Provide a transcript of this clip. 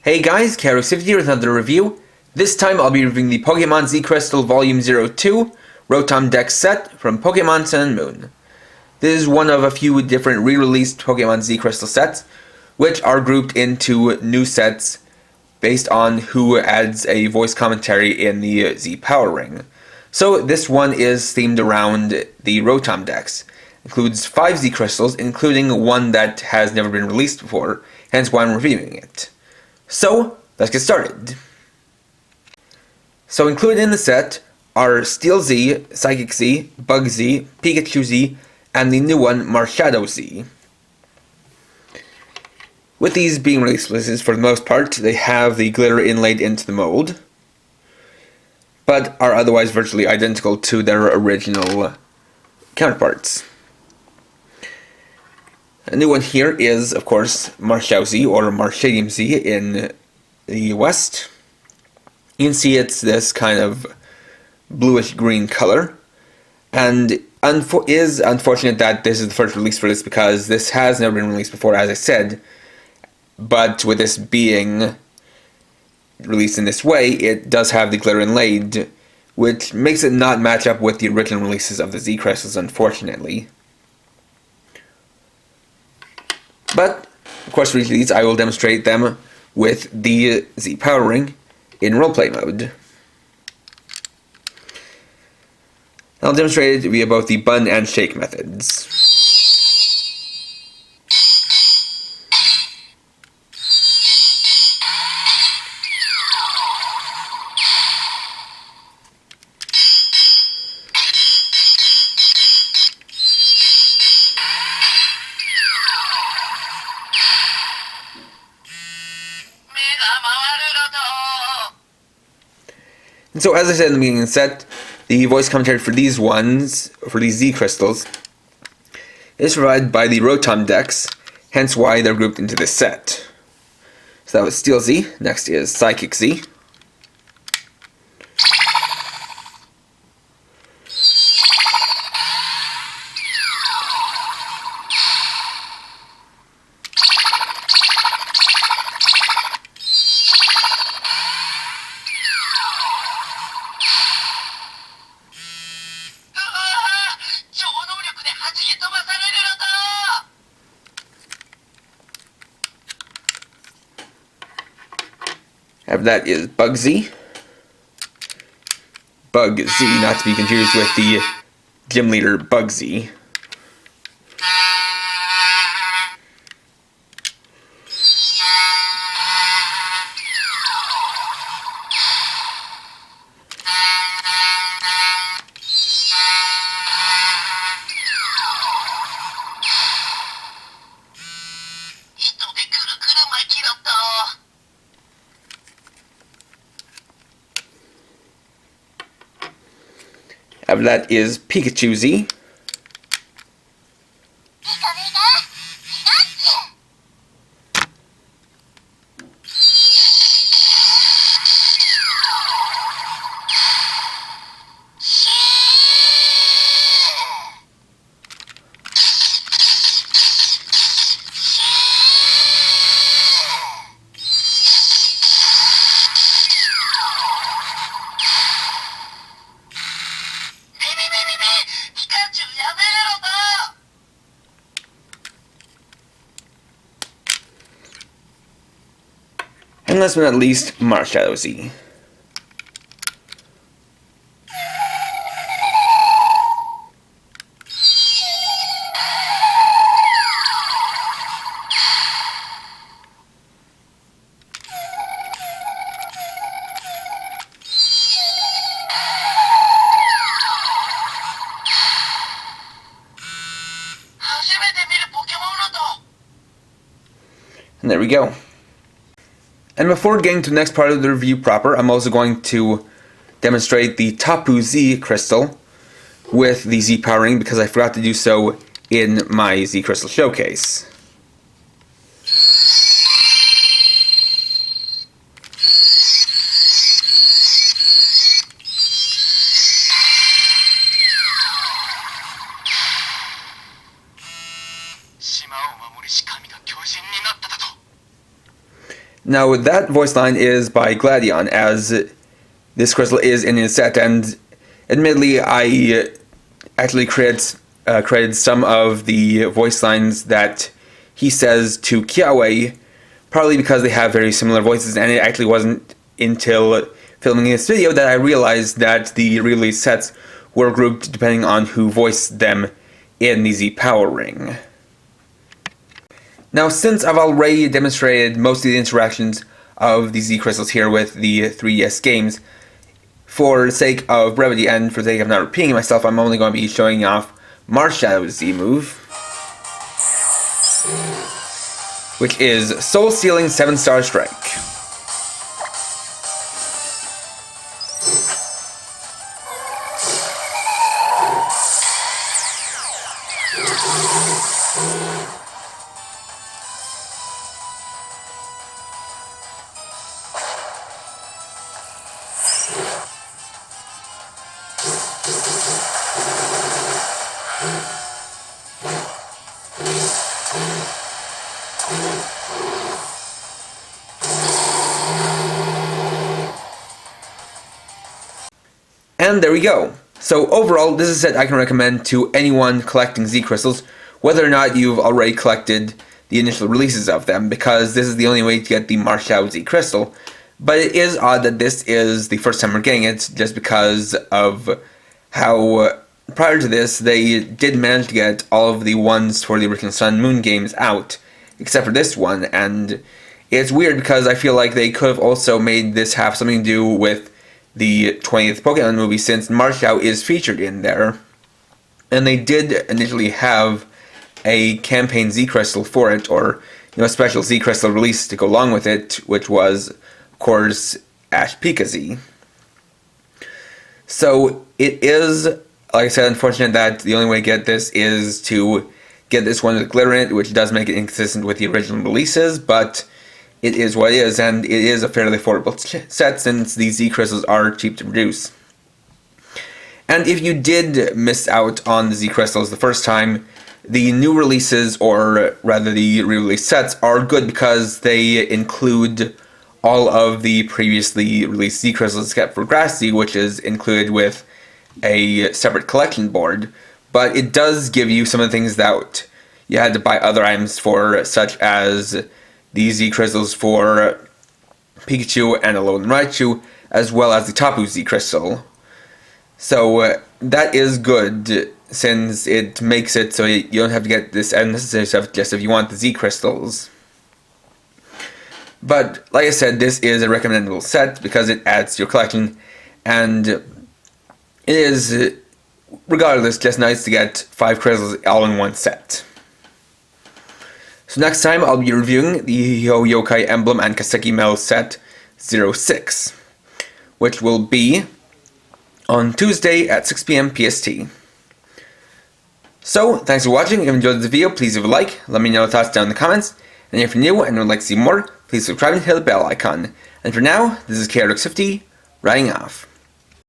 Hey guys, Karosifty here with another review. This time I'll be reviewing the Pokemon Z Crystal Volume 02 Rotom Dex set from Pokemon Sun and Moon. This is one of a few different re-released Pokemon Z Crystal sets, which are grouped into new sets based on who adds a voice commentary in the Z Power Ring. So this one is themed around the Rotom Dex. Includes 5 Z Crystals, including one that has never been released before, hence why I'm reviewing it. So, let's get started. So included in the set are Steel Z, Psychic Z, Bug Z, Pikachu Z, and the new one, Marshadow Z. With these being releases for the most part, they have the glitter inlaid into the mold, but are otherwise virtually identical to their original counterparts. A new one here is, of course, Marshadow Z, or Marshadium Z in the West. You can see it's this kind of bluish-green color, and is unfortunate that this is the first release for this because this has never been released before, as I said, but with this being released in this way, it does have the glitter inlaid, which makes it not match up with the original releases of the Z Crystals, unfortunately. But, of course, for each of these, I will demonstrate them with the Z Power Ring in roleplay mode. I'll demonstrate it via both the bun and shake methods. And so, as I said in the beginning of the set, the voice commentary for these Z Crystals, is provided by the Rotom Dex, hence why they're grouped into this set. So that was Steel Z, next is Psychic Z, after that is Bug Z. Bug Z, not to be confused with the gym leader Bug Z. After that is Pikachu Z. And last but not least, Marshadow Z. And there we go. And before getting to the next part of the review proper, I'm also going to demonstrate the Tapu Z Crystal with the Z Power Ring because I forgot to do so in my Z Crystal showcase. Now that voice line is by Gladion, as this crystal is in his set, and admittedly I actually credited some of the voice lines that he says to Kiawe, probably because they have very similar voices, and it actually wasn't until filming this video that I realized that the re-release sets were grouped depending on who voiced them in the Z Power Ring. Now, since I've already demonstrated most of the interactions of the Z crystals here with the 3DS games, for the sake of brevity and for the sake of not repeating myself, I'm only going to be showing off Marshallow's Z move, which is Soul Stealing 7-star Strike. And there we go. So overall, this is a set I can recommend to anyone collecting Z crystals, whether or not you've already collected the initial releases of them, because this is the only way to get the Marshall Z crystal. But it is odd that this is the first time we're getting it, just because of how prior to this they did manage to get all of the ones for the original Sun Moon games out, except for this one, and it's weird because I feel like they could have also made this have something to do with the 20th Pokemon movie, since Marshall is featured in there. And they did initially have a campaign Z Crystal for it, or a special Z Crystal release to go along with it, which was, of course, Ash Pika Z. So it is, like I said, unfortunate that the only way to get this is to get this one with glitter in it, which does make it inconsistent with the original releases, but it is what it is, and it is a fairly affordable set since these Z crystals are cheap to produce. And if you did miss out on the Z crystals the first time, the new releases, or rather the re-release sets, are good because they include all of the previously released Z crystals except for Grassy, which is included with a separate collection board, but it does give you some of the things that you had to buy other items for, such as the Z crystals for Pikachu and Alolan Raichu, as well as the Tapu Z crystal. So that is good, since it makes it so you don't have to get this unnecessary stuff just if you want the Z crystals. But like I said, this is a recommendable set because it adds to your collection, and it is, regardless, just nice to get 5 crystals all in one set. So next time I'll be reviewing the Yokai Emblem and Kaseki Medal set 06, which will be on Tuesday at 6 PM PST. So, thanks for watching. If you enjoyed the video, please leave a like, let me know your thoughts down in the comments, and if you're new and would like to see more, please subscribe and hit the bell icon. And for now, this is KRX50, writing off.